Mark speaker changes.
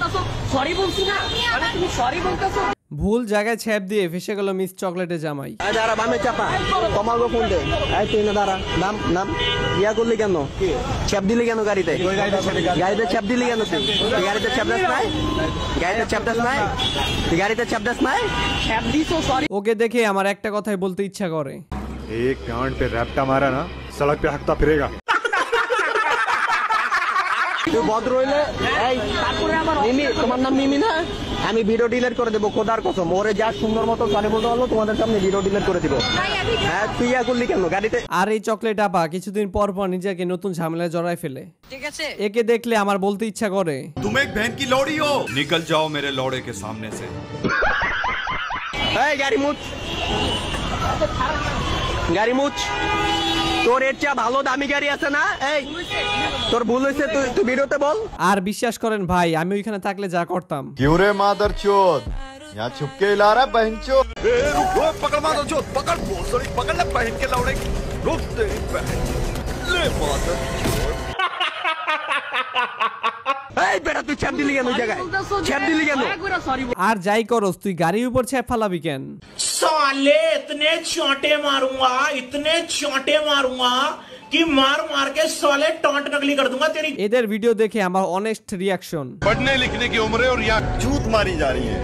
Speaker 1: বলতাছো sorry বলছি না মানে তুমি সরি বলতাছো
Speaker 2: ভুল জায়গায় ছ্যাপ দিয়ে ফেসে গেল মিস চকলেটে জামাই।
Speaker 3: দাঁড়া বামে চাপা তোমাকে ফোন দে এই তুই না দাঁড়া নাম নাম ইয়া করলি কেন ছ্যাপ দিলি কেন গাড়িতে গাড়িতে ছ্যাপ দিলি কেন তুই গাড়িতে ছ্যাপ দাস নাই গাড়িতে ছ্যাপ দাস নাই তুই গাড়িতে ছ্যাপ দাস নাই
Speaker 1: ছ্যাপ দিছো সরি
Speaker 2: ওকে দেখে আমার একটা কথাই বলতে ইচ্ছা করে,
Speaker 4: एक गांड पे रैप्टा मारा ना सड़क पे हकता फिरेगा।
Speaker 3: তুই ভদ্র হইলে এই
Speaker 1: তারপরে আমার
Speaker 3: মিমি তোমার নাম মিমি না আমি ভিডিও ডিলিট করে দেবো খোদার কসম ওরে যা সুন্দর মতো সরি বলতে হলো তোমাদের সামনে ভিডিও ডিলিট করে দিব। হ্যাঁ তুই ইয়া করলি কেন গাড়িতে।
Speaker 2: আর এই চকলেট আপা কিছুদিন পর পর নিজেকে নতুন ঝামেলায় জড়ায় ফেলে।
Speaker 1: ঠিক আছে
Speaker 2: একে দেখলে আমার বলতে ইচ্ছা করে,
Speaker 5: तुम एक बहन की लौड़ी हो, निकल जाओ मेरे लौड़े के सामने से।
Speaker 3: এই গাড়ি মুচ গাড়ি মুচ তোর এর চেয়ে ভালো দামি গাড়ি আছে না এই তোর ভুল হয়েছে তুই ভিডিওতে বল।
Speaker 2: আর বিশ্বাস করেন ভাই আমি ওইখানে থাকলে যা করতাম।
Speaker 4: क्यों रे मादरचोद यहाँ छुप के ला रहा बहनचोद।
Speaker 5: पकड़ मादर चोद, पकड़ भोसड़ी, पकड़ ले बहन के लौड़े, रुक तेरी बहन, ले मादर चोद।
Speaker 3: এই বেটা তুই ছ্যাপ দিলি কেন ওই জায়গায় ছ্যাপ দিলি কেন
Speaker 1: সরি
Speaker 2: আর যাই করস তুই গাড়ির উপর ছ্যাপ ফালাবি কেন?
Speaker 6: साले इतने चोंटे मारूंगा कि मार मार के साले टोंट नकली कर दूंगा तेरी।
Speaker 2: এদের ভিডিও দেখে আমার অনেস্ট রিয়াকশন,
Speaker 5: पढ़ने लिखने की उम्र है और यहाँ चूत मारी जा रही है।